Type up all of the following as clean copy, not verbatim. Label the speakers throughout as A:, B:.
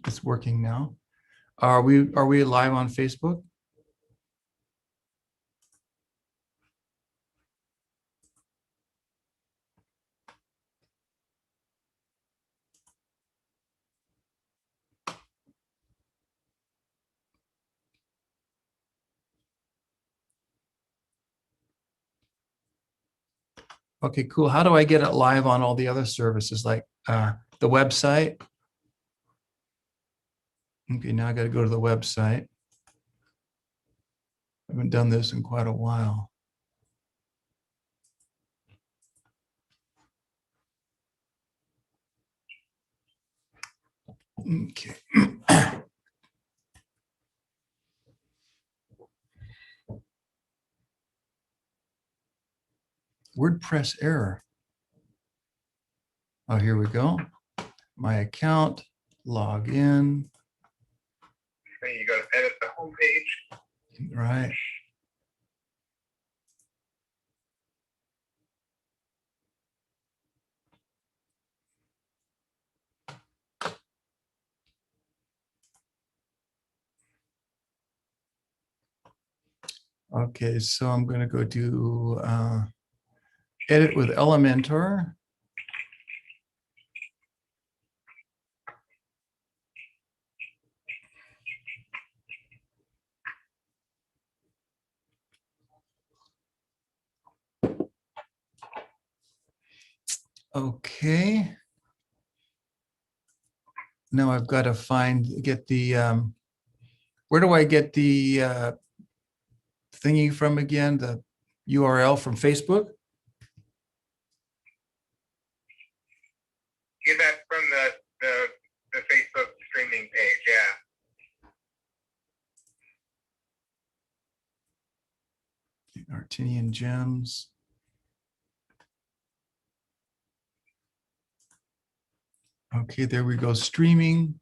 A: It's working now. Are we live on Facebook? Okay, cool. How do I get it live on all the other services like the website? Okay, now I got to go to the website. I haven't done this in quite a while. Okay. WordPress error. Oh, here we go. My account, log in.
B: Then you go to edit the homepage.
A: Right. Okay, so I'm going to go do edit with Elementor. Okay. Now I've got to get the, where do I get the thingy from again? The URL from Facebook?
B: Get that from the Facebook streaming page, yeah.
A: Artinian Gems. Okay, there we go. Streaming.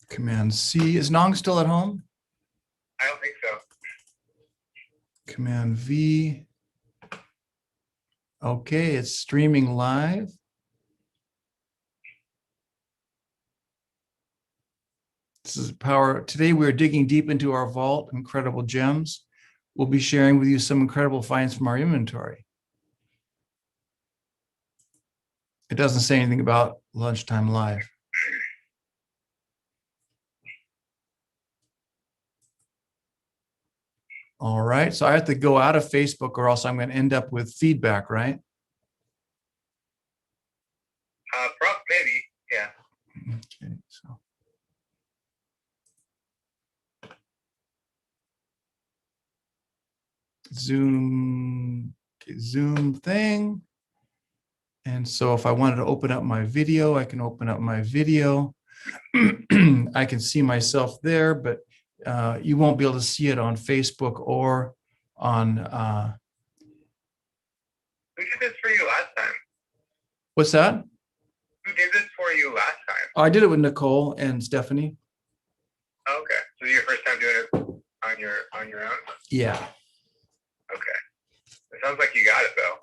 A: Command C. Is Nong still at home?
B: I don't think so.
A: Command V. Okay, it's streaming live. This is power. Today we're digging deep into our vault, incredible gems. We'll be sharing with you some incredible finds from our inventory. It doesn't say anything about lunchtime live. All right, so I have to go out of Facebook or else I'm going to end up with feedback, right?
B: Maybe, yeah.
A: Okay, so. Zoom thing. And so if I wanted to open up my video, I can open up my video. I can see myself there, but you won't be able to see it on Facebook or on.
B: Who did this for you last time?
A: What's that?
B: Who did this for you last time?
A: Oh, I did it with Nicole and Stephanie.
B: Okay, so this is your first time doing it on your own?
A: Yeah.
B: Okay, it sounds like you got it though.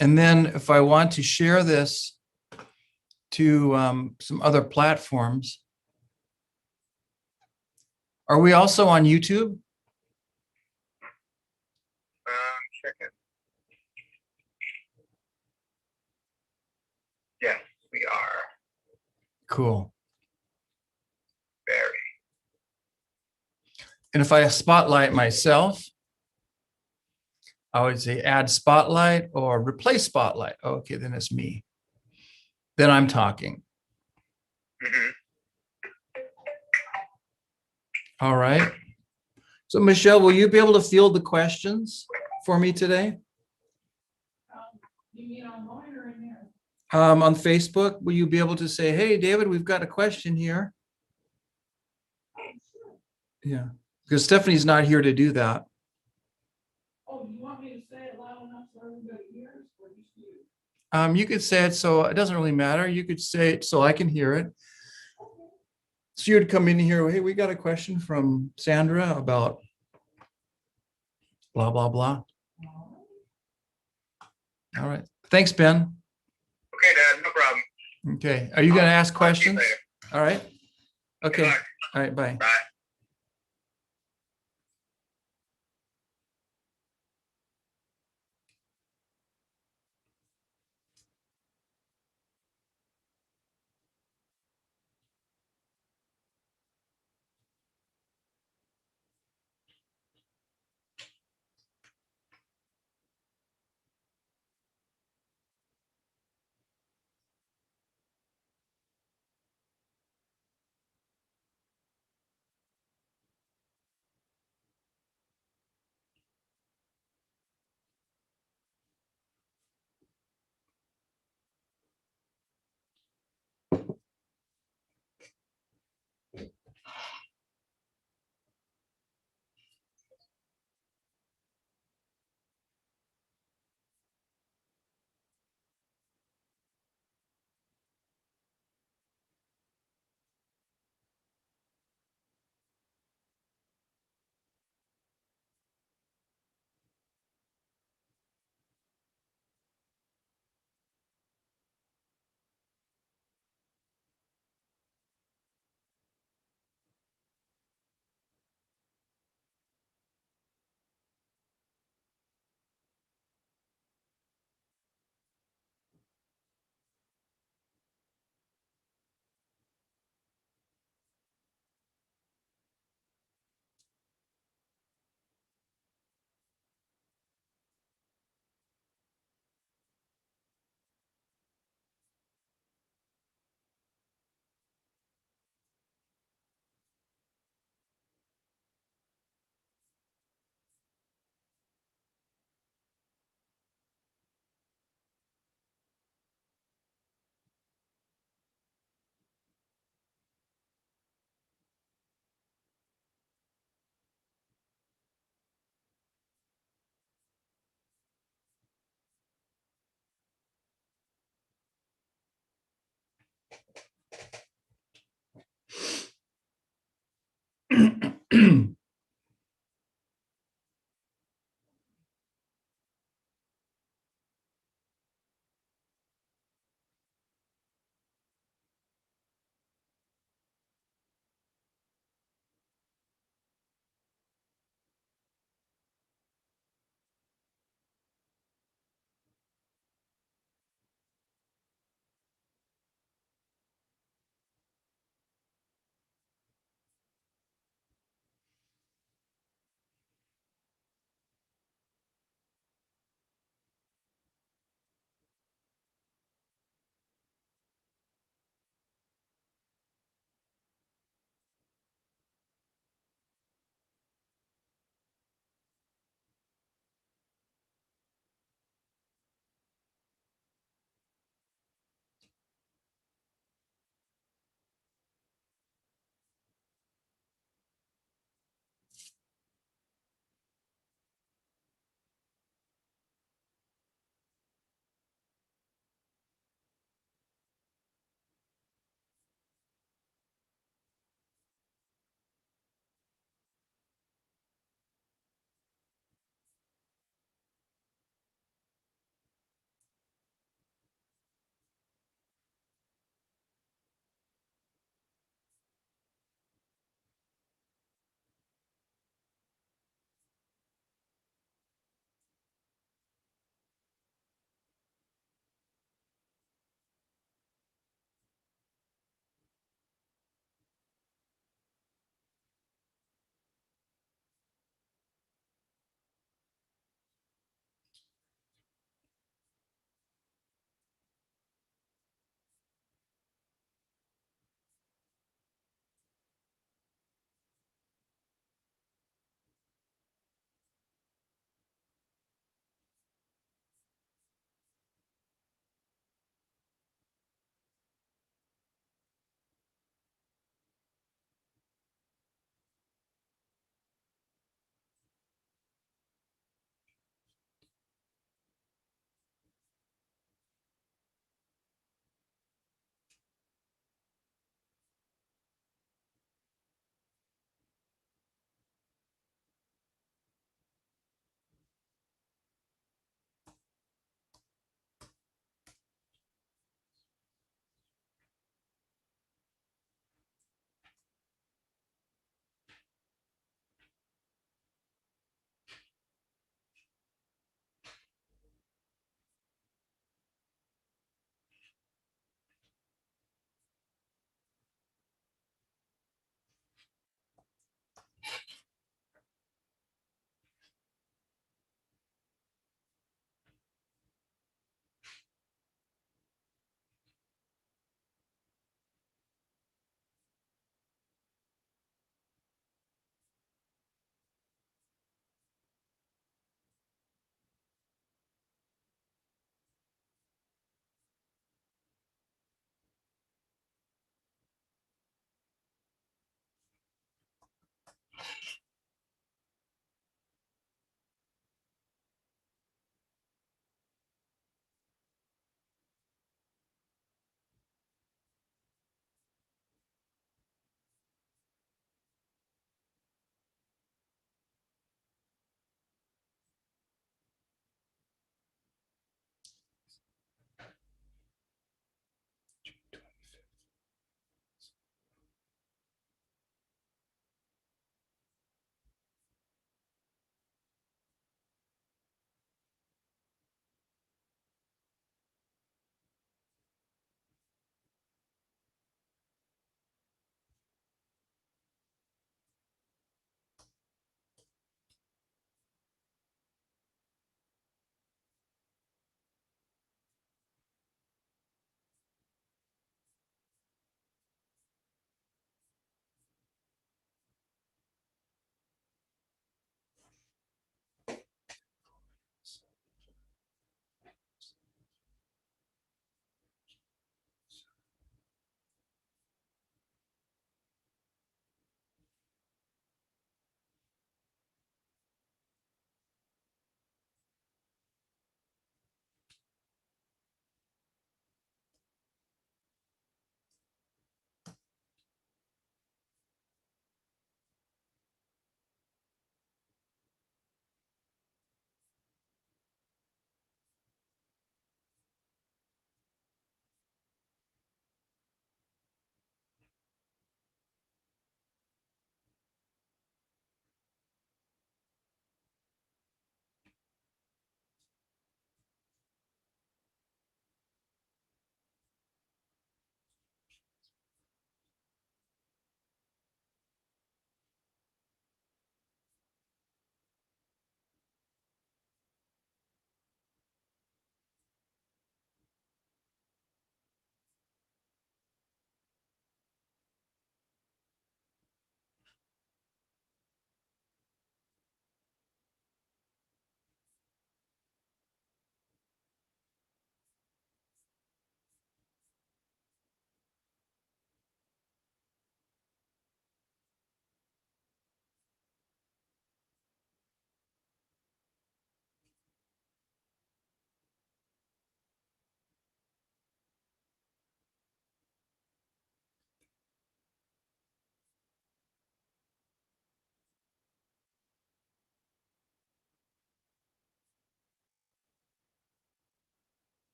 A: And then if I want to share this to some other platforms, are we also on YouTube?
B: Checking. Yes, we are.
A: Cool.
B: Very.
A: And if I spotlight myself, I would say add spotlight or replace spotlight. Okay, then it's me. Then I'm talking.
B: Mm-hmm.
A: All right. So Michelle, will you be able to field the questions for me today?
C: You mean online or in there?
A: On Facebook, will you be able to say, hey, David, we've got a question here? Yeah, because Stephanie's not here to do that.
C: Oh, you want me to say it loud enough so everybody hears, or just you?
A: You could say it so it doesn't really matter. You could say it so I can hear it. So you'd come in here, hey, we got a question from Sandra about blah, blah, blah. All right. Thanks, Ben.
B: Okay, Dad, no problem.
A: Okay. Are you going to ask
B: Talk to you
A: questions?
B: later.
A: All right.
B: Good
A: Okay.
B: luck.
A: All right. Bye.
B: Bye.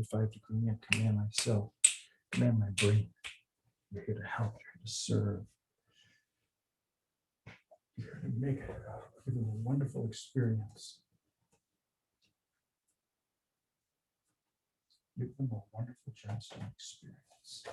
A: 45-degree. I command myself, command my brain. You're here to help, you're here to serve. You're here to make it a wonderful experience. Give them a wonderful Johnstone experience.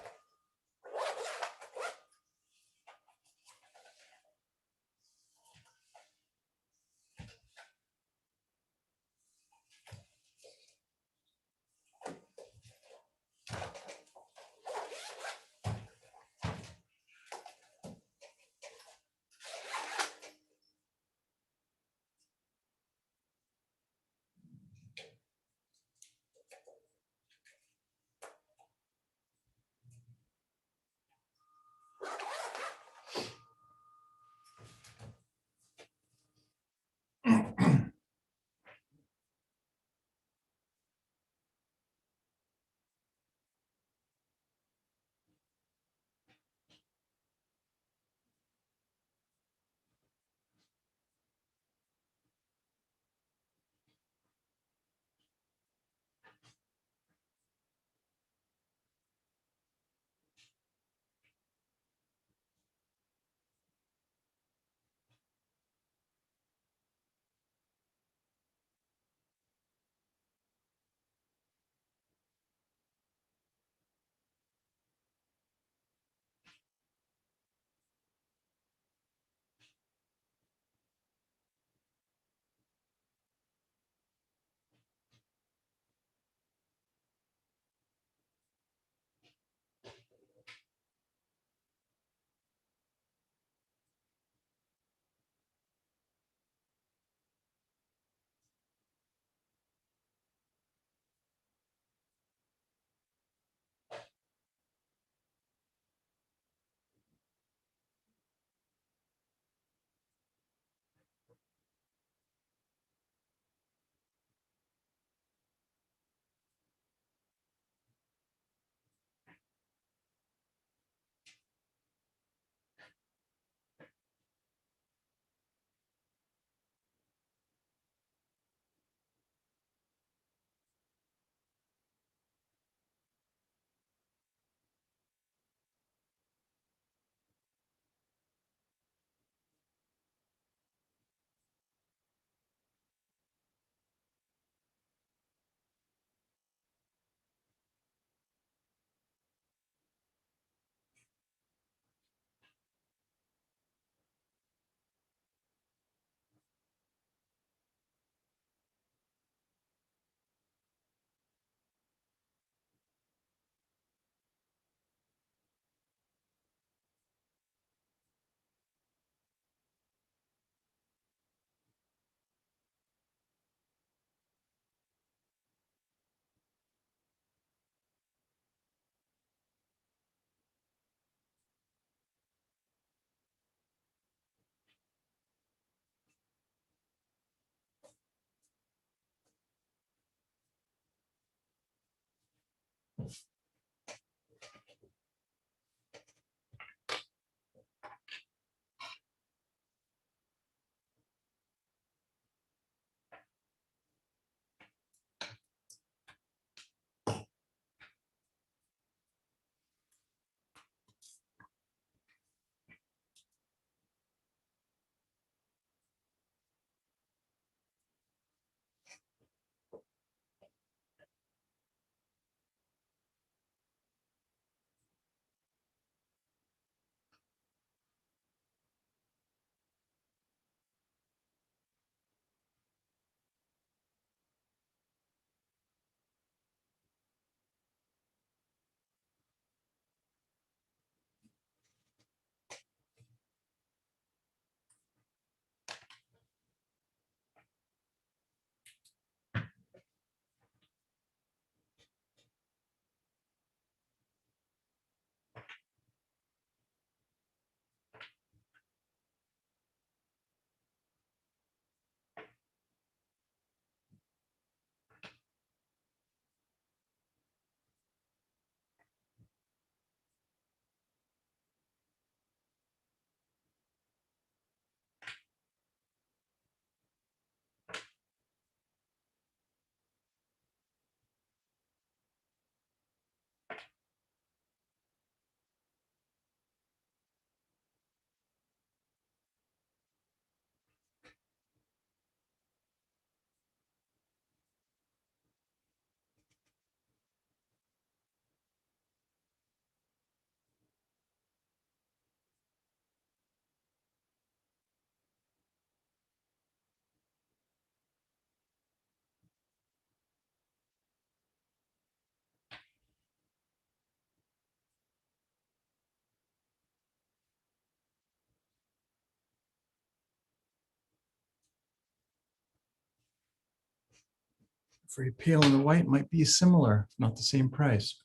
A: For your pale and the white might be similar, not the same price.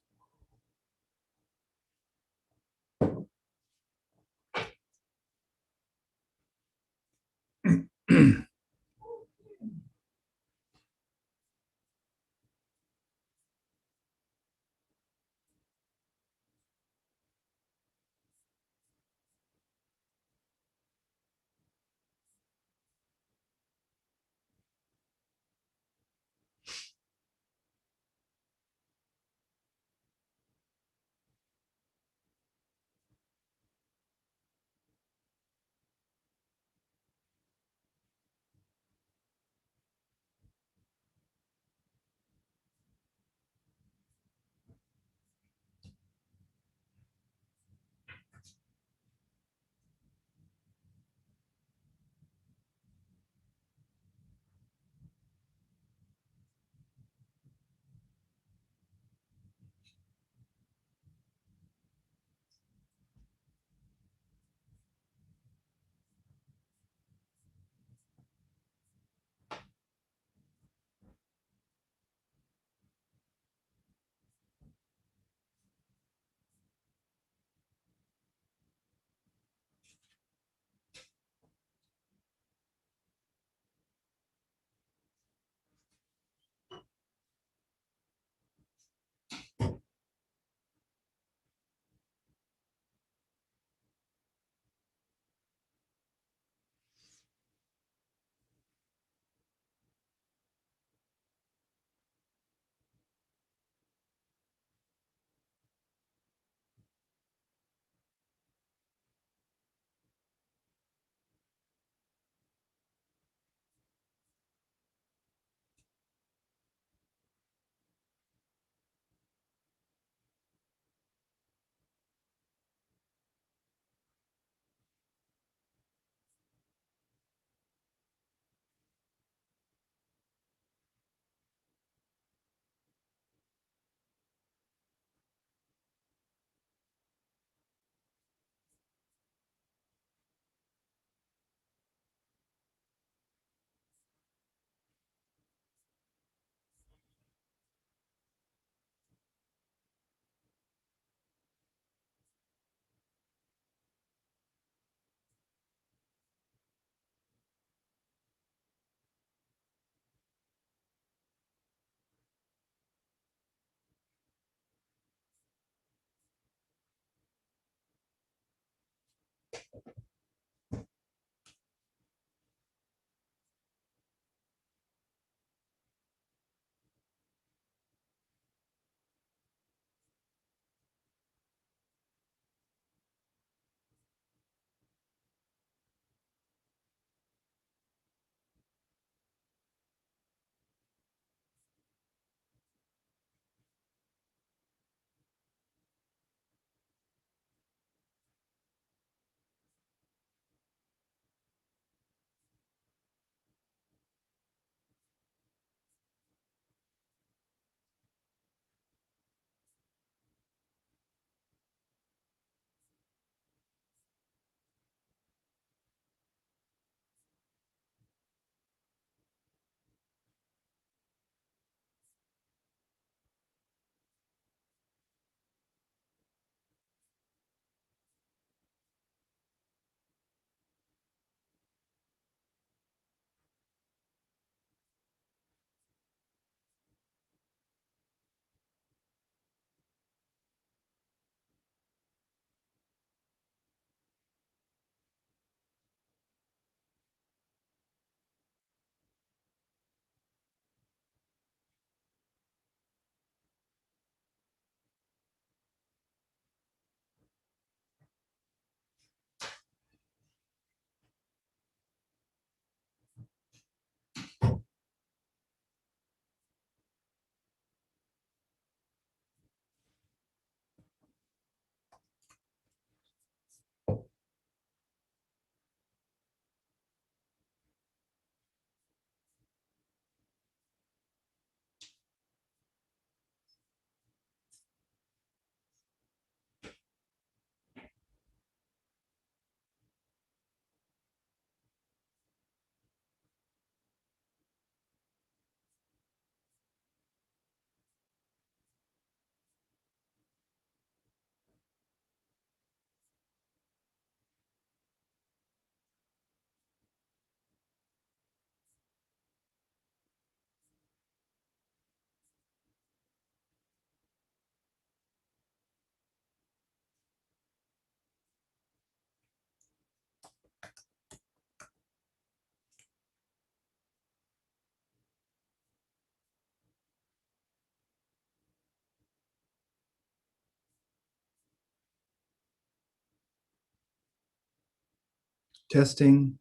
A: testing.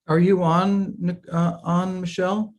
A: Are you on, Michelle?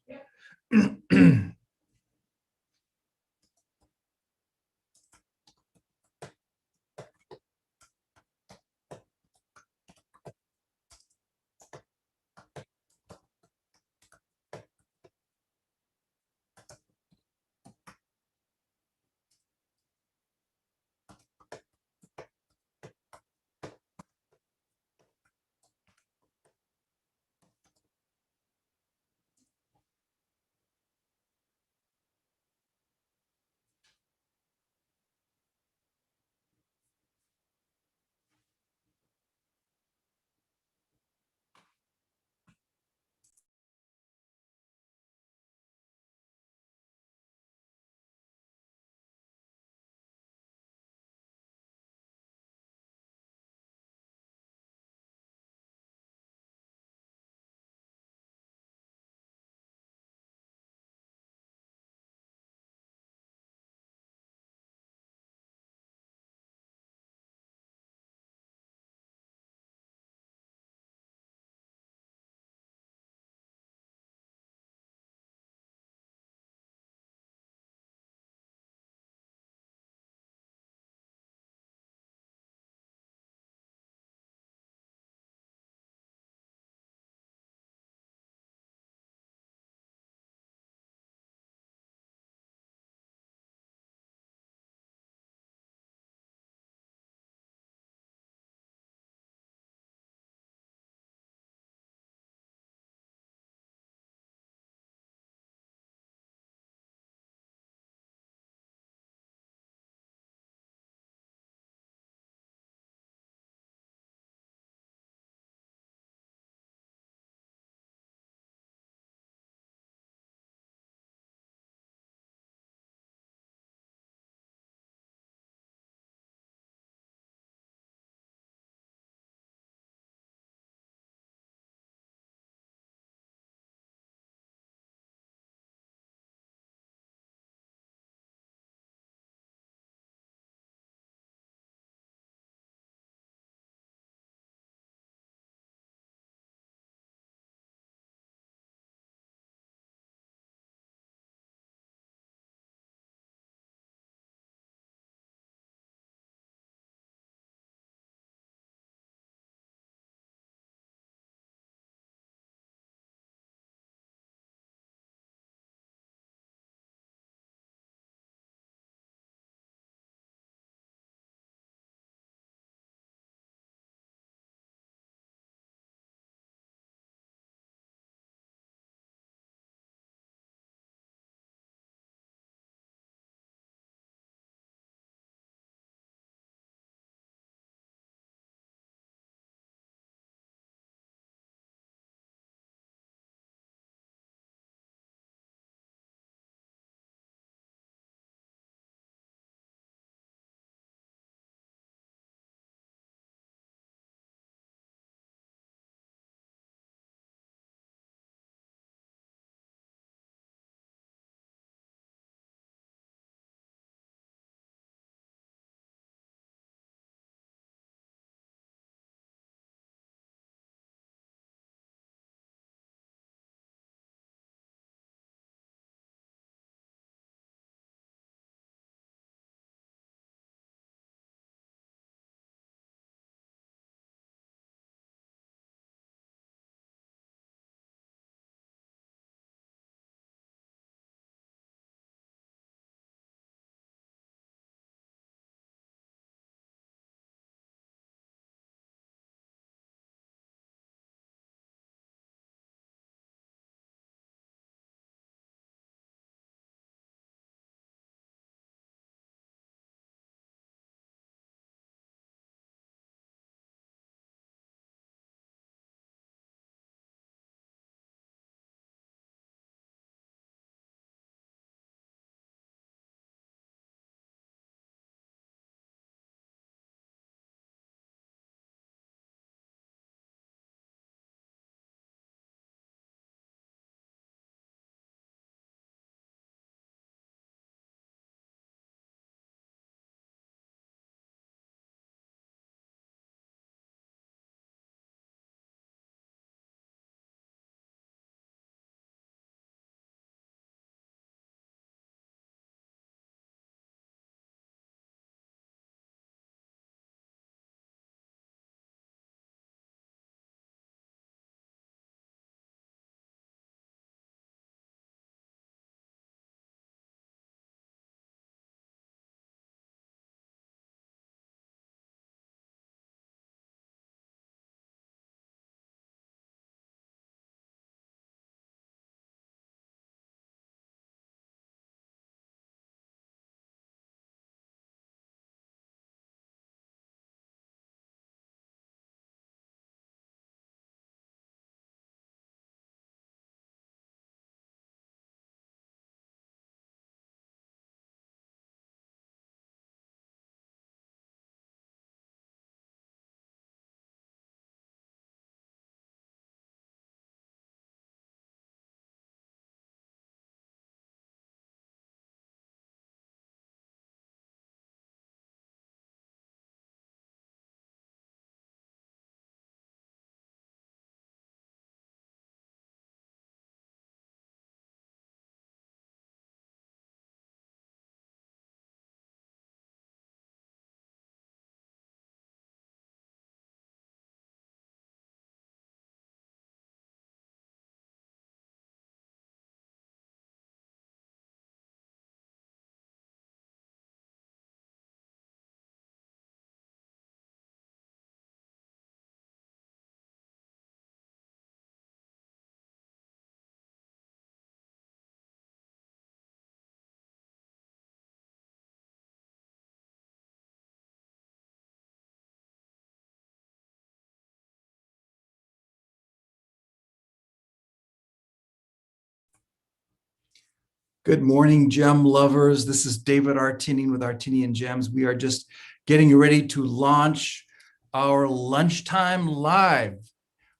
A: Good morning, gem lovers. This is David Artinian with Artinian Gems. We are just getting ready to launch our Lunchtime Live.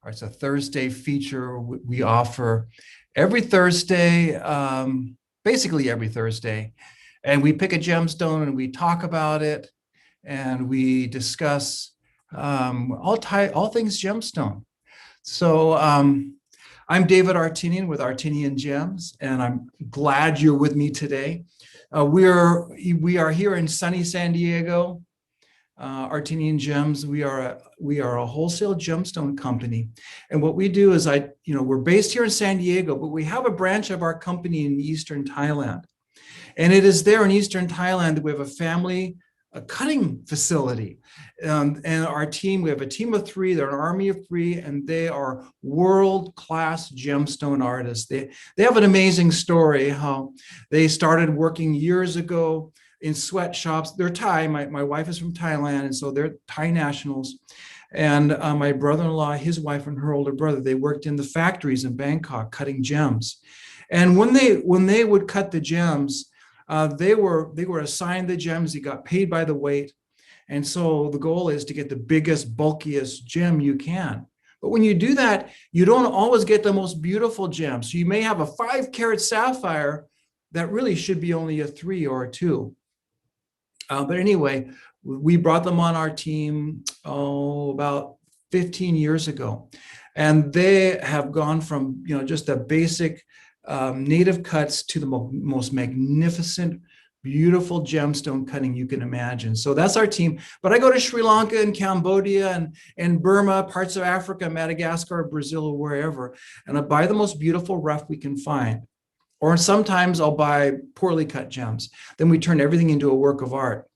A: It's a Thursday feature we offer every Thursday, basically every Thursday. And we pick a gemstone and we talk about it and we discuss all things gemstone. So I'm David Artinian with Artinian Gems, and I'm glad you're with me today. We are here in sunny San Diego. Artinian Gems. We are a wholesale gemstone company, and what we do is we're based here in San Diego, but we have a branch of our company in eastern Thailand, and it is there in eastern Thailand that we have a cutting facility. And our team, we have a team of 3, they're an army of 3, and they are world-class gemstone artists. They have an amazing story, how they started working years ago in sweatshops. They're Thai, my wife is from Thailand, and so they're Thai nationals. And my brother-in-law, his wife and her older brother, they worked in the factories in Bangkok cutting gems. And when they would cut the gems, they were assigned the gems. They got paid by the weight. And so the goal is to get the biggest, bulkiest gem you can. But when you do that, you don't always get the most beautiful gem. So you may have a 5-carat sapphire that really should be only a 3 or a 2. But anyway, we brought them on our team, about 15 years ago. And they have gone from, just a basic native cuts to the most magnificent, beautiful gemstone cutting you can imagine. So that's our team. But I go to Sri Lanka and Cambodia and Burma, parts of Africa, Madagascar, Brazil, or wherever, and I buy the most beautiful rough we can find. Or sometimes I'll buy poorly cut gems. Then we turn everything into a work of art.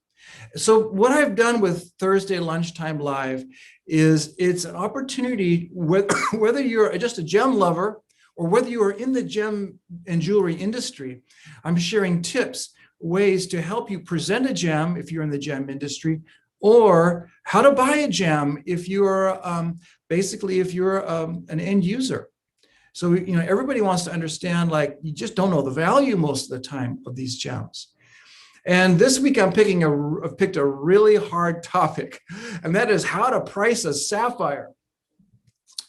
A: So what I've done with Thursday Lunchtime Live is it's an opportunity, whether you're just a gem lover or whether you are in the gem and jewelry industry, I'm sharing tips, ways to help you present a gem if you're in the gem industry, or how to buy a gem if you're an end user. So everybody wants to understand, like, you just don't know the value most of the time of these gems. And this week I've picked a really hard topic, and that is how to price a sapphire.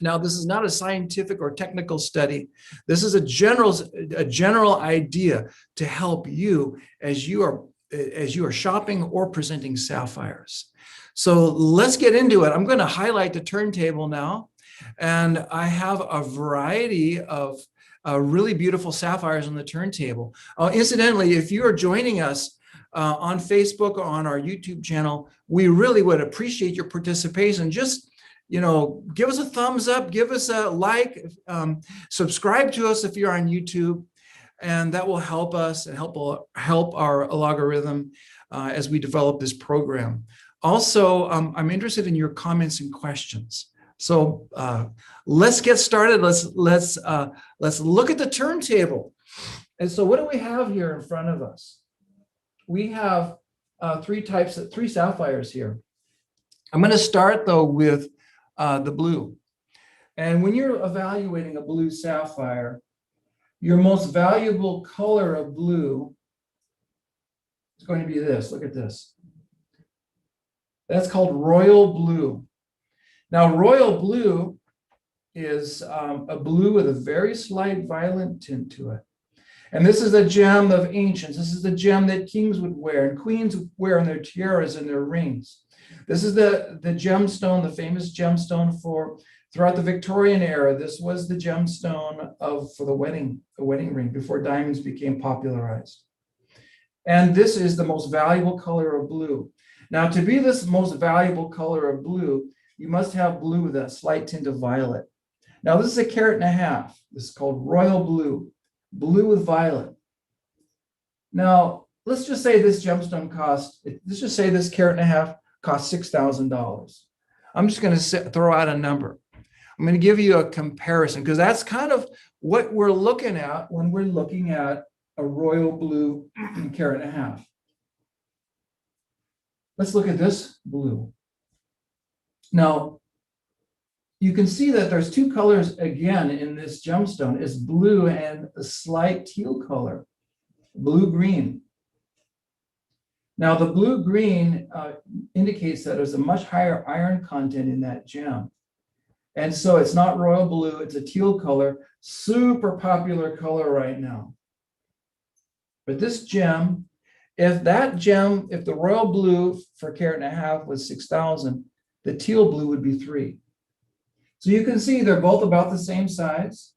A: Now, this is not a scientific or technical study. This is a general idea to help you as you are shopping or presenting sapphires. So let's get into it. I'm going to highlight the turntable now, and I have a variety of really beautiful sapphires on the turntable. Incidentally, if you are joining us on Facebook or on our YouTube channel, we really would appreciate your participation. Just give us a thumbs up, give us a like, subscribe to us if you're on YouTube, and that will help us and help our algorithm as we develop this program. Also, I'm interested in your comments and questions. So let's get started. Let's look at the turntable. And so what do we have here in front of us? We have 3 sapphires here. I'm going to start though with the blue. And when you're evaluating a blue sapphire, your most valuable color of blue is going to be this. Look at this. That's called royal blue. Now, royal blue is a blue with a very slight violet tint to it. And this is a gem of ancients. This is the gem that kings would wear and queens would wear in their tiaras and their rings. This is the gemstone, the famous gemstone throughout the Victorian era. This was the gemstone for the wedding ring before diamonds became popularized. And this is the most valuable color of blue. Now, to be this most valuable color of blue, you must have blue with a slight tint of violet. Now, this is 1.5 carats. This is called royal blue, blue with violet. Now, let's just say this gemstone let's just say this 1.5 carats cost $6,000. I'm just going to throw out a number. I'm going to give you a comparison because that's kind of what we're looking at when we're looking at a royal blue 1.5 carats. Let's look at this blue. Now, you can see that there's 2 colors again in this gemstone. It's blue and a slight teal color. blue-green. Now, the blue-green indicates that there's a much higher iron content in that gem. And so it's not royal blue, it's a teal color, super popular color right now. But this gem, if the royal blue for $1.5 was 6,000, the teal blue would be 3. So you can see they're both about the same size.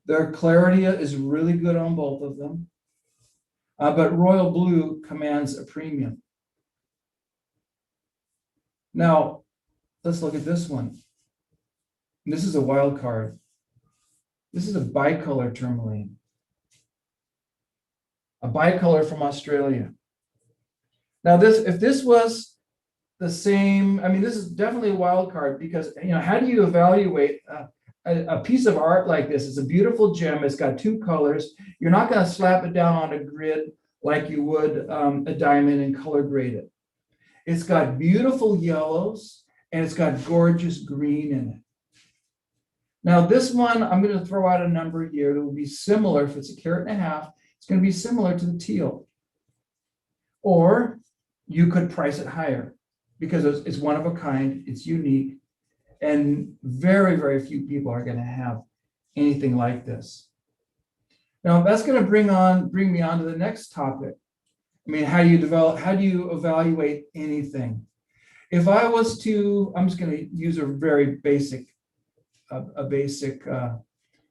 A: Their clarity is really good on both of them. But royal blue commands a premium. Now, let's look at this one. This is a wild card. This is a bicolor tourmaline. A bicolor from Australia. Now, if this was the same, I mean, this is definitely a wild card because, how do you evaluate a piece of art like this? It's a beautiful gem. It's got 2 colors. You're not going to slap it down on a grid like you would a diamond and color grade it. It's got beautiful yellows and it's got gorgeous green in it. Now, this one, I'm going to throw out a number here that will be similar. If it's $1.5, it's going to be similar to the teal. Or you could price it higher because it's one of a kind, it's unique, and very, very few people are going to have anything like this. Now, that's going to bring me on to the next topic. I mean, how do you evaluate anything? If I was to, I'm just going to use a very basic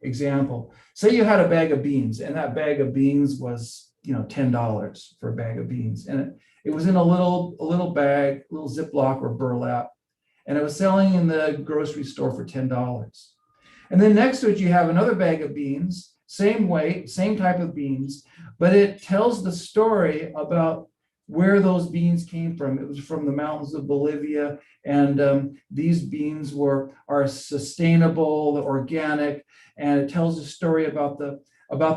A: example. Say you had a bag of beans, and that bag of beans was, $10 for a bag of beans, and it was in a little bag, little Ziploc or burlap, and it was selling in the grocery store for $10. And then next to it, you have another bag of beans, same weight, same type of beans, but it tells the story about where those beans came from. It was from the mountains of Bolivia, and these beans are sustainable, organic, and it tells a story about the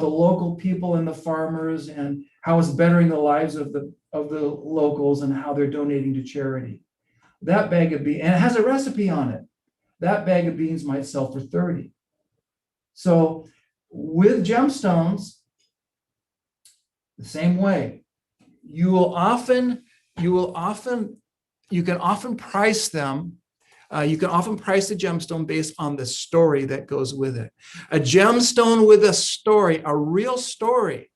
A: local people and the farmers and how it's bettering the lives of the locals and how they're donating to charity. That bag of beans, and it has a recipe on it. That bag of beans might sell for $30. So with gemstones, the same way. You can often price them. You can often price the gemstone based on the story that goes with it. A gemstone with a story, a real story,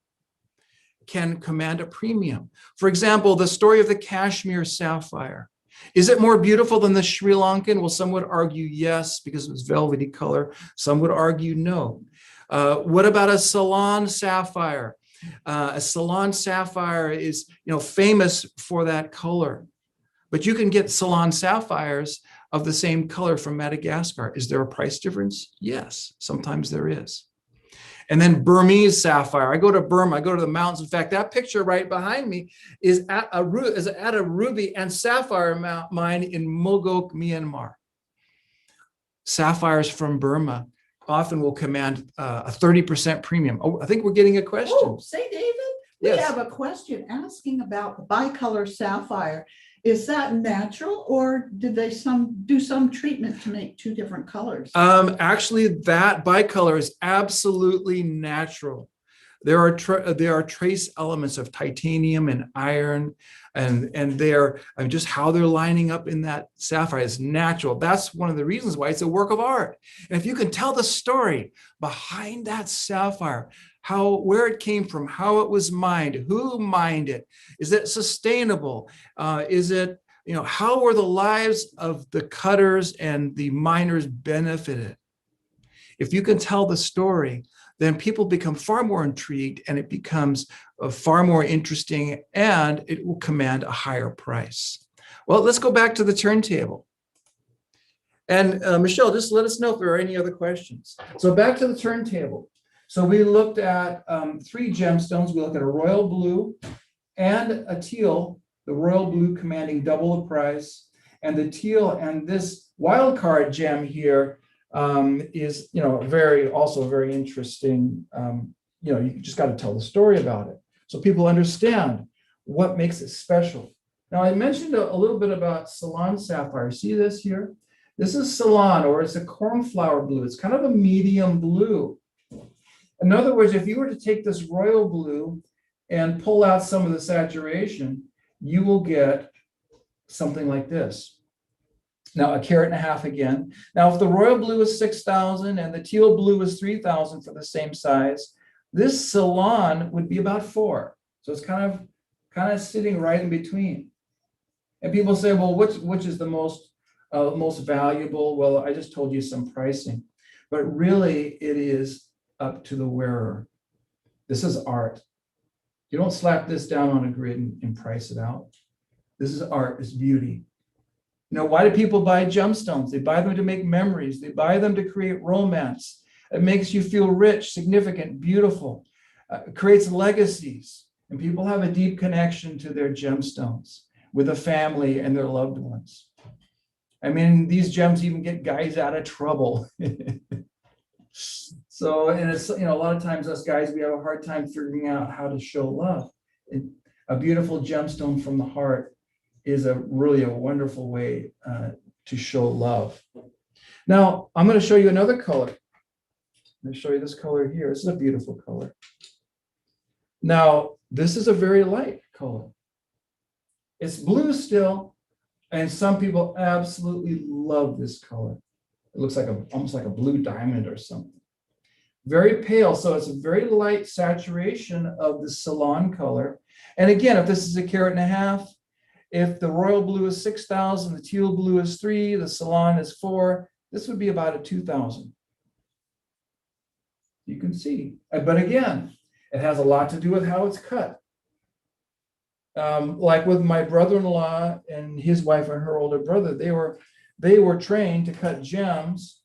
A: can command a premium. For example, the story of the Kashmir sapphire. Is it more beautiful than the Sri Lankan? Well, some would argue yes, because it was velvety color. Some would argue no. What about a Ceylon sapphire? A Ceylon sapphire is, famous for that color, but you can get Ceylon sapphires of the same color from Madagascar. Is there a price difference? Yes, sometimes there is. And then Burmese sapphire. I go to Burma, I go to the mountains. In fact, that picture right behind me is at a ruby and sapphire mine in Mogok, Myanmar. Sapphires from Burma often will command a 30% premium. Oh, I think we're getting a question.
D: Oh, say, David, we
A: Yes.
D: have a question asking about the bicolor sapphire. Is that natural, or did they do some treatment to make 2 different colors?
A: Actually, that bicolor is absolutely natural. There are trace elements of titanium and iron, and they're just how they're lining up in that sapphire is natural. That's one of the reasons why it's a work of art. And if you can tell the story behind that sapphire, where it came from, how it was mined, who mined it, is it sustainable? Is it, how were the lives of the cutters and the miners benefited? If you can tell the story, then people become far more intrigued, and it becomes far more interesting, and it will command a higher price. Well, let's go back to the turntable. And Michelle, just let us know if there are any other questions. So back to the turntable. So we looked at 3 gemstones. We looked at a royal blue and a teal, the royal blue commanding double the price, and the teal, and this wild card gem here is, also very interesting. You just got to tell the story about it so people understand what makes it special. Now, I mentioned a little bit about Ceylon sapphire. See this here? This is Ceylon, or it's a cornflower blue. It's kind of a medium blue. In other words, if you were to take this royal blue and pull out some of the saturation, you will get something like this. Now, 1.5 carats again. Now, if the royal blue is 6,000 and the teal blue is 3,000 for the same size, this Ceylon would be about 4. So it's kind of sitting right in between. And people say, well, which is the most valuable? Well, I just told you some pricing, but really it is up to the wearer. This is art. You don't slap this down on a grid and price it out. This is art, it's beauty. You know, why do people buy gemstones? They buy them to make memories. They buy them to create romance. It makes you feel rich, significant, beautiful. It creates legacies. And people have a deep connection to their gemstones with a family and their loved ones. I mean, these gems even get guys out of trouble. So, and it's, you know, a lot of times us guys, we have a hard time figuring out how to show love. A beautiful gemstone from the heart is really a wonderful way to show love. Now, I'm going to show you another color. I'm going to show you this color here. This is a beautiful color. Now, this is a very light color. It's blue still, and some people absolutely love this color. It looks like almost like a blue diamond or something. Very pale, so it's a very light saturation of the Ceylon color. And again, if this is 1.5 carats, if the royal blue is 6,000, the teal blue is 3, the Ceylon is 4, this would be about a 2,000. You can see, but again, it has a lot to do with how it's cut. Like with my brother-in-law and his wife and her older brother, they were trained to cut gems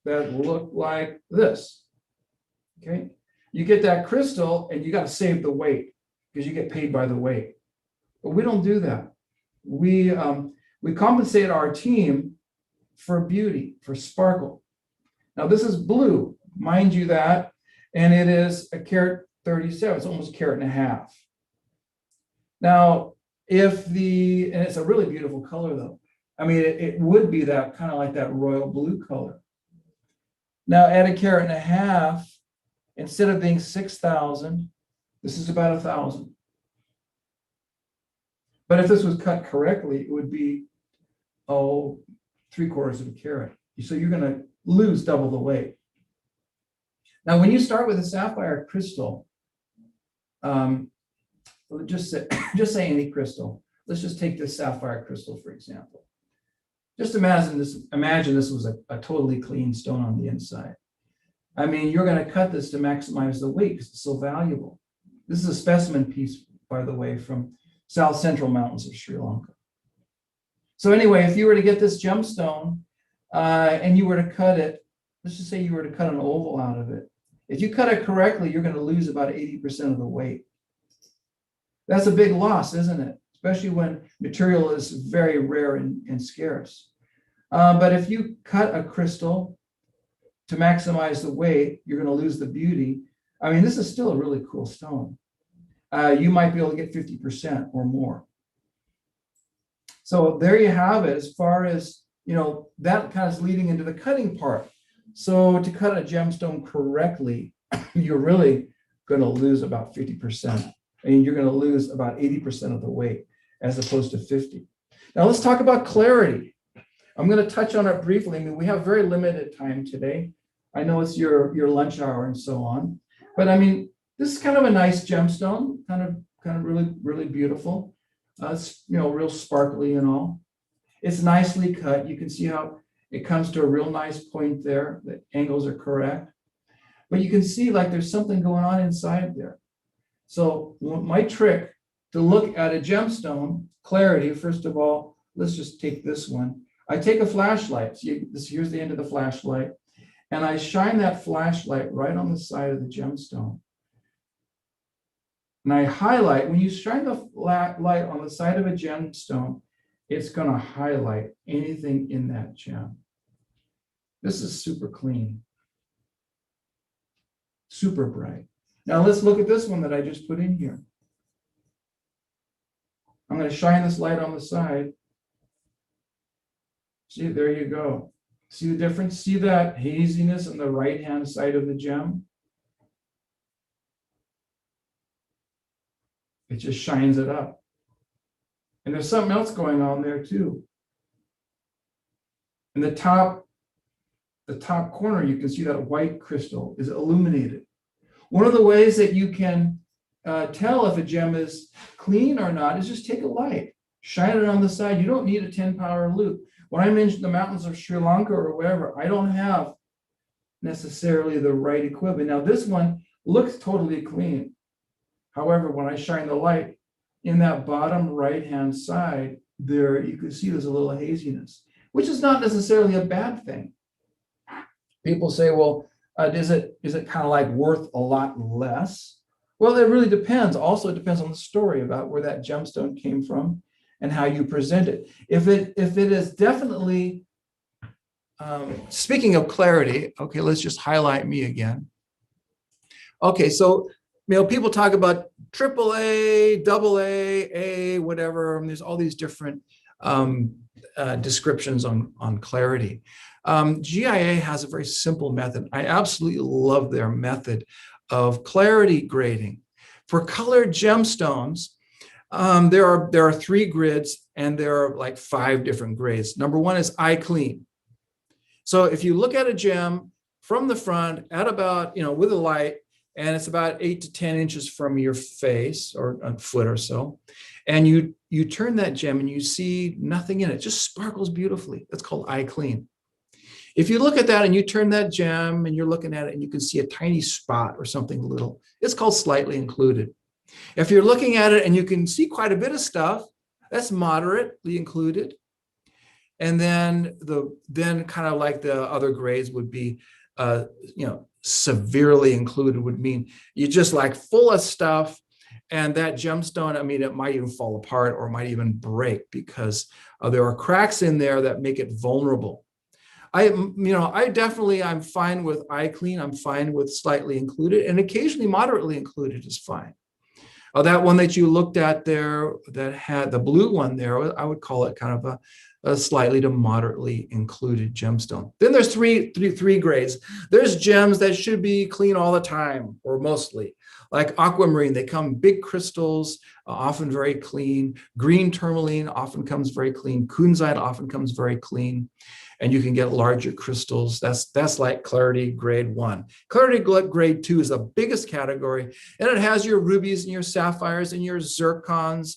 A: that look like this. Okay, you get that crystal and you got to save the weight because you get paid by the weight. But we don't do that. We compensate our team for beauty, for sparkle. Now this is blue, mind you that, and it is 1.37 carats. It's almost 1.5 carats. Now, and it's a really beautiful color though. I mean, it would be that kind of like that royal blue color. Now at 1.5 carats, instead of being 6,000, this is about 1,000. But if this was cut correctly, it would be, 3/4 carat. So you're going to lose double the weight. Now, when you start with a sapphire crystal, just say any crystal. Let's just take this sapphire crystal, for example. Just imagine this was a totally clean stone on the inside. I mean, you're going to cut this to maximize the weight because it's so valuable. This is a specimen piece, by the way, from South Central Mountains of Sri Lanka. So anyway, if you were to get this gemstone and you were to cut it, let's just say you were to cut an oval out of it. If you cut it correctly, you're going to lose about 80% of the weight. That's a big loss, isn't it? Especially when material is very rare and scarce. But if you cut a crystal to maximize the weight, you're going to lose the beauty. I mean, this is still a really cool stone. You might be able to get 50% or more. So there you have it. As far as, you know, that kind of is leading into the cutting part. So to cut a gemstone correctly, you're really going to lose about 50%. I mean, you're going to lose about 80% of the weight as opposed to 50. Now let's talk about clarity. I'm going to touch on it briefly. I mean, we have very limited time today. I know it's your lunch hour and so on, but I mean, this is kind of a nice gemstone, kind of really, really beautiful. It's, you know, real sparkly and all. It's nicely cut. You can see how it comes to a real nice point there. The angles are correct, but you can see like there's something going on inside there. So my trick to look at a gemstone, clarity, first of all, let's just take this one. I take a flashlight. See, here's the end of the flashlight. And I shine that flashlight right on the side of the gemstone. And I highlight, when you shine the light on the side of a gemstone, it's going to highlight anything in that gem. This is super clean, super bright. Now let's look at this one that I just put in here. I'm going to shine this light on the side. See, there you go. See the difference? See that haziness on the right-hand side of the gem? It just shines it up. And there's something else going on there too. In the top corner, you can see that white crystal is illuminated. One of the ways that you can tell if a gem is clean or not is just take a light, shine it on the side. You don't need a 10 power loupe. When I mentioned the mountains of Sri Lanka or wherever, I don't have necessarily the right equipment. Now this one looks totally clean. However, when I shine the light in that bottom right-hand side there, you can see there's a little haziness, which is not necessarily a bad thing. People say, well, is it kind of like worth a lot less? Well, it really depends. Also, it depends on the story about where that gemstone came from and how you present it. If it is definitely, speaking of clarity, okay, let's just highlight me again. Okay, so people talk about AAA, AA, whatever. And there's all these different descriptions on clarity. GIA has a very simple method. I absolutely love their method of clarity grading. For colored gemstones, there are 3 grids and there are like 5 different grades. Number 1 is eye clean. So if you look at a gem from the front at about, with a light, and it's about 8 to 10 inches from your face or a foot or so, and you turn that gem and you see nothing in it, just sparkles beautifully. That's called eye clean. If you look at that and you turn that gem and you're looking at it and you can see a tiny spot or something little, it's called slightly included. If you're looking at it and you can see quite a bit of stuff, that's moderately included. And then kind of like the other grades would be, severely included would mean you're just like full of stuff. And that gemstone, it might even fall apart or might even break because there are cracks in there that make it vulnerable. I'm fine with eye clean. I'm fine with slightly included, and occasionally moderately included is fine. That one that you looked at there that had the blue one there, I would call it kind of a slightly to moderately included gemstone. Then there's three grades. There's gems that should be clean all the time or mostly, like aquamarine. They come big crystals, often very clean. Green tourmaline often comes very clean. Kunzite often comes very clean. And you can get larger crystals. That's like clarity grade 1. Clarity grade 2 is the biggest category, and it has your rubies and your sapphires and your zircons,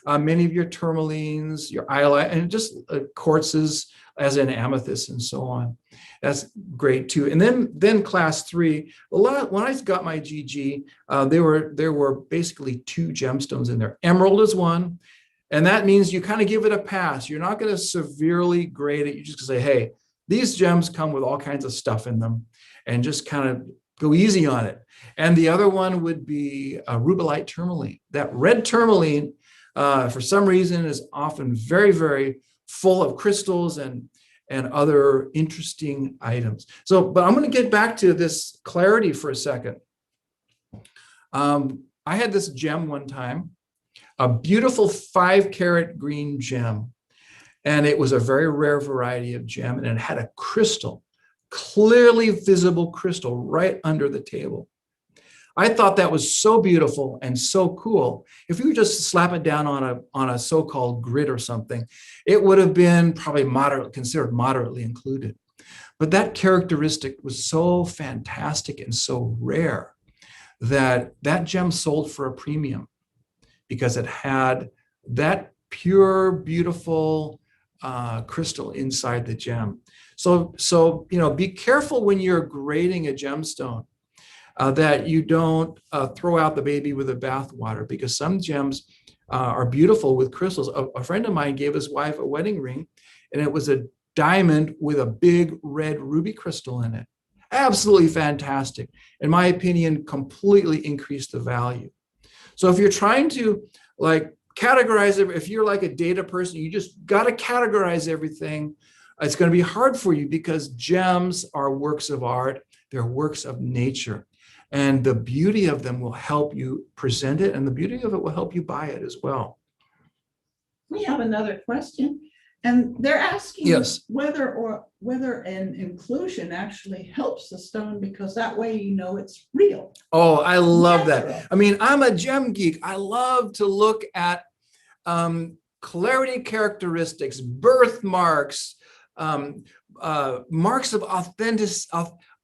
A: many of your tourmalines, your iolite, and just quartzes, as in amethyst and so on. That's grade 2. And then class 3. When I got my GG, there were basically 2 gemstones in there. Emerald is one. And that means you kind of give it a pass. You're not going to severely grade it. You're just going to say, hey, these gems come with all kinds of stuff in them, and just kind of go easy on it. And the other one would be rubellite tourmaline. That red tourmaline, for some reason, is often very, very full of crystals and other interesting items. But I'm going to get back to this clarity for a second. I had this gem one time, a beautiful 5-carat green gem. And it was a very rare variety of gem, and it had a crystal, clearly visible crystal right under the table. I thought that was so beautiful and so cool. If you just slap it down on a so-called grid or something, it would have been probably considered moderately included. But that characteristic was so fantastic and so rare that gem sold for a premium, because it had that pure, beautiful crystal inside the gem. So be careful when you're grading a gemstone that you don't throw out the baby with the bathwater, because some gems are beautiful with crystals. A friend of mine gave his wife a wedding ring, and it was a diamond with a big red ruby crystal in it. Absolutely fantastic. In my opinion, completely increased the value. So if you're trying to categorize it, if you're like a data person, you just got to categorize everything. It's going to be hard for you, because gems are works of art. They're works of nature. And the beauty of them will help you present it, and the beauty of it will help you buy it as well.
D: We have another question. And they're asking
A: Yes.
D: whether an inclusion actually helps the stone, because that way you know it's real.
A: Oh, I love that.
D: Natural.
A: I mean, I'm a gem geek. I love to look at clarity characteristics, birthmarks, marks of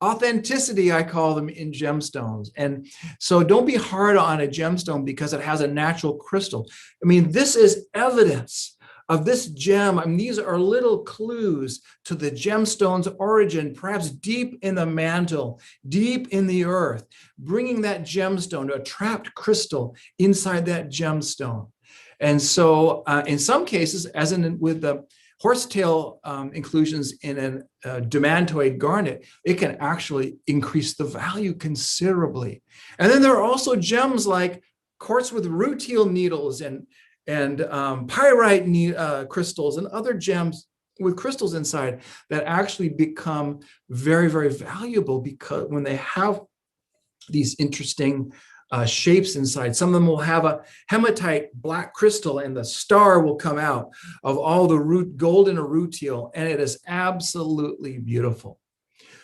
A: authenticity, I call them, in gemstones. And so don't be hard on a gemstone because it has a natural crystal. I mean, this is evidence of this gem. I mean, these are little clues to the gemstone's origin, perhaps deep in the mantle, deep in the earth, bringing that gemstone to a trapped crystal inside that gemstone. And so in some cases, as in with the horsetail inclusions in a demantoid garnet, it can actually increase the value considerably. And then there are also gems like quartz with rutile needles and pyrite crystals and other gems with crystals inside that actually become very, very valuable because when they have these interesting shapes inside. Some of them will have a hematite black crystal and the star will come out of all the golden rutile, and it is absolutely beautiful.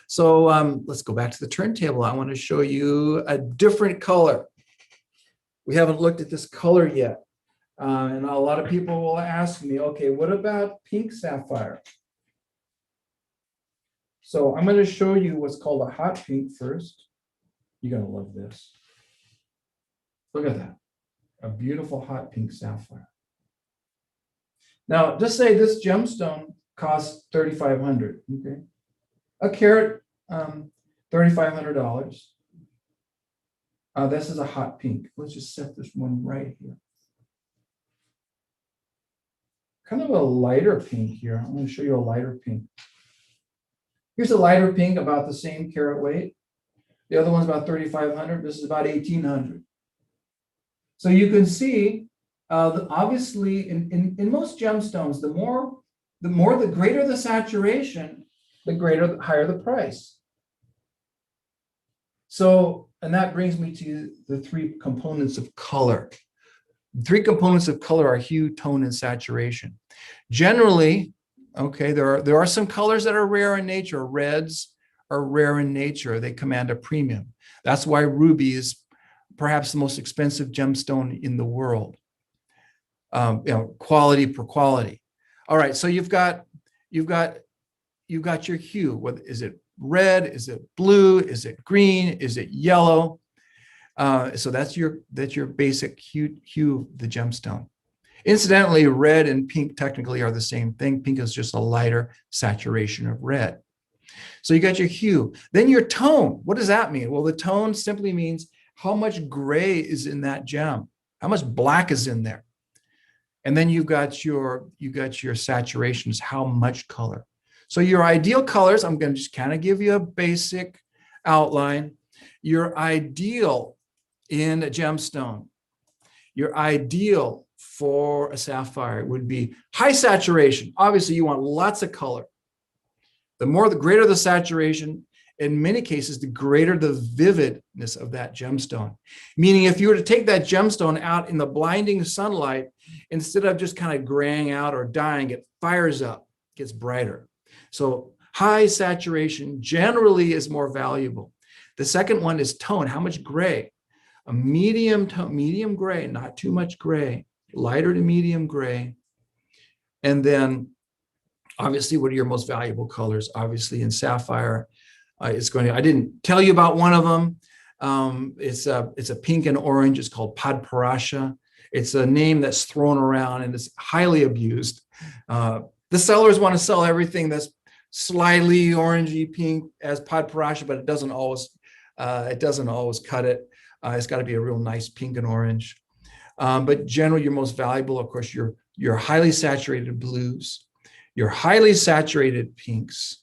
A: So let's go back to the turntable. I want to show you a different color. We haven't looked at this color yet. And a lot of people will ask me, okay, what about pink sapphire? So I'm going to show you what's called a hot pink first. You're going to love this. Look at that, a beautiful hot pink sapphire. Now, just say this gemstone costs $3,500, okay? A carat, $3,500. This is a hot pink. Let's just set this one right here. Kind of a lighter pink here. I'm going to show you a lighter pink. Here's a lighter pink, about the same carat weight. The other one's about $3,500. This is about $1,800. So you can see, obviously, in most gemstones, the greater the saturation, the higher the price. So, and that brings me to the three components of color. The three components of color are hue, tone, and saturation. Generally, okay, there are some colors that are rare in nature. Reds are rare in nature. They command a premium. That's why ruby is perhaps the most expensive gemstone in the world. Quality per quality. All right, so you've got your hue. What is it? Red? Is it blue? Is it green? Is it yellow? So that's your basic hue of the gemstone. Incidentally, red and pink technically are the same thing. Pink is just a lighter saturation of red. So you got your hue. Then your tone. What does that mean? Well, the tone simply means how much gray is in that gem, how much black is in there. And then you got your saturations, how much color. So your ideal colors, I'm going to just kind of give you a basic outline. Your ideal in a gemstone, your ideal for a sapphire would be high saturation. Obviously, you want lots of color. The greater the saturation, in many cases, the greater the vividness of that gemstone. Meaning, if you were to take that gemstone out in the blinding sunlight, instead of just kind of graying out or dying, it fires up, gets brighter. So high saturation generally is more valuable. The second one is tone. How much gray? A medium tone, medium gray, not too much gray, lighter to medium gray. And then obviously, what are your most valuable colors? Obviously in sapphire, I didn't tell you about one of them. It's a pink and orange. It's called Padparasha. It's a name that's thrown around and it's highly abused. The sellers want to sell everything that's slightly orangey pink as Padparasha, but it doesn't always cut it. It's got to be a real nice pink and orange. But generally, your most valuable, of course, your highly saturated blues, your highly saturated pinks,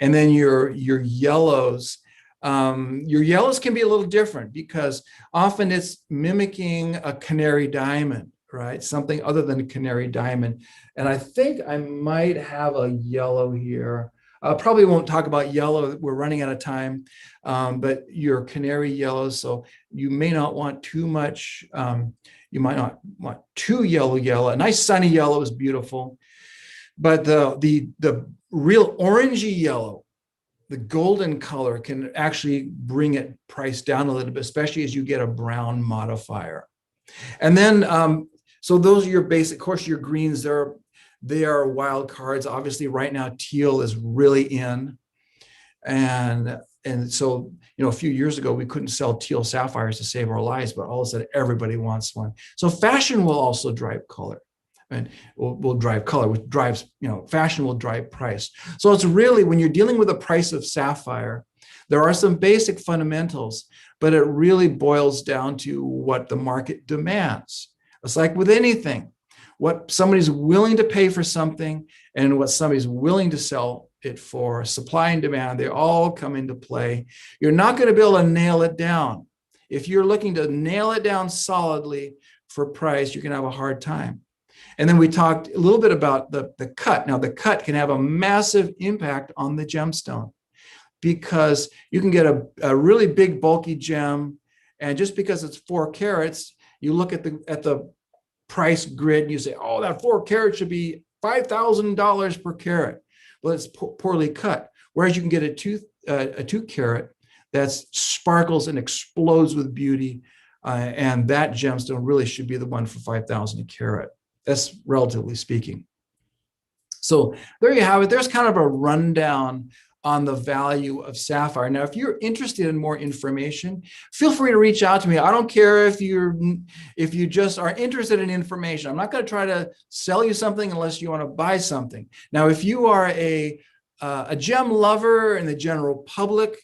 A: and then your yellows. Your yellows can be a little different because often it's mimicking a canary diamond, right? Something other than a canary diamond. And I think I might have a yellow here. I probably won't talk about yellow. We're running out of time, but your canary yellows. So you may not want too much. You might not want too yellow. A nice sunny yellow is beautiful. But the real orangey yellow, the golden color, can actually bring it priced down a little bit, especially as you get a brown modifier. And then, so those are your basic, of course, your greens, they are wild cards. Obviously, right now, teal is really in. And so, a few years ago, we couldn't sell teal sapphires to save our lives, but all of a sudden, everybody wants one. So fashion will also drive color. And will drive color, which drives, fashion will drive price. So it's really, when you're dealing with the price of sapphire, there are some basic fundamentals, but it really boils down to what the market demands. It's like with anything, what somebody's willing to pay for something and what somebody's willing to sell it for, supply and demand, they all come into play. You're not going to be able to nail it down. If you're looking to nail it down solidly for price, you're going to have a hard time. And then we talked a little bit about the cut. Now, the cut can have a massive impact on the gemstone because you can get a really big, bulky gem. And just because it's 4 carats, you look at the price grid and you say, oh, that 4 carat should be $5,000 per carat. Well, it's poorly cut. Whereas you can get a 2 carat that sparkles and explodes with beauty. And that gemstone really should be the one for $5,000 a carat. That's relatively speaking. So there you have it. There's kind of a rundown on the value of sapphire. Now, if you're interested in more information, feel free to reach out to me. I don't care if you just are interested in information. I'm not going to try to sell you something unless you want to buy something. Now, if you are a gem lover in the general public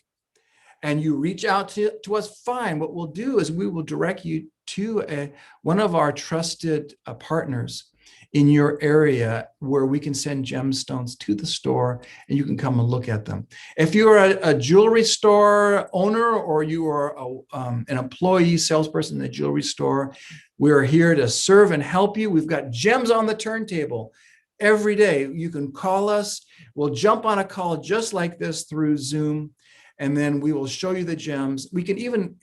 A: and you reach out to us, fine. What we'll do is we will direct you to one of our trusted partners in your area where we can send gemstones to the store and you can come and look at them. If you're a jewelry store owner or you are an employee salesperson in the jewelry store, we're here to serve and help you. We've got gems on the turntable every day. You can call us. We'll jump on a call just like this through Zoom, and then we will show you the gems. We can even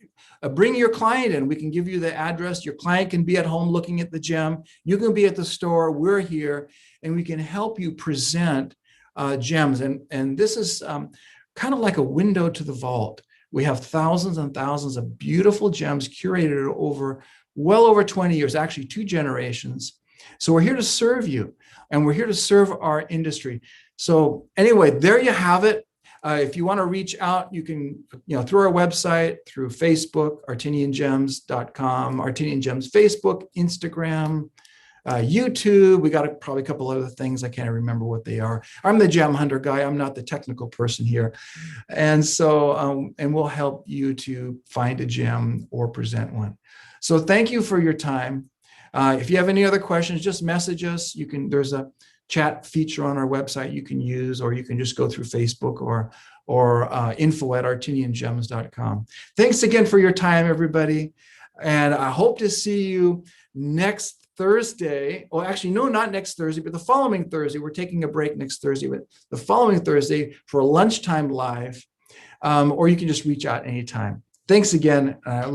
A: bring your client in. We can give you the address. Your client can be at home looking at the gem. You can be at the store. We're here, and we can help you present gems. And this is kind of like a window to the vault. We have thousands and thousands of beautiful gems curated over well over 20 years, actually 2 generations. So we're here to serve you, and we're here to serve our industry. So anyway, there you have it. If you want to reach out, you can, through our website, through Facebook, artiniangems.com, Artinian Gems Facebook, Instagram, YouTube. We got probably a couple other things. I can't remember what they are. I'm the gem hunter guy. I'm not the technical person here. And so, and we'll help you to find a gem or present one. So thank you for your time. If you have any other questions, just message us. There's a chat feature on our website you can use, or you can just go through Facebook or info@artiniangems.com. Thanks again for your time, everybody. And I hope to see you next Thursday. Well, actually, no, not next Thursday, but the following Thursday. We're taking a break next Thursday, but the following Thursday for a lunchtime live, or you can just reach out anytime. Thanks again.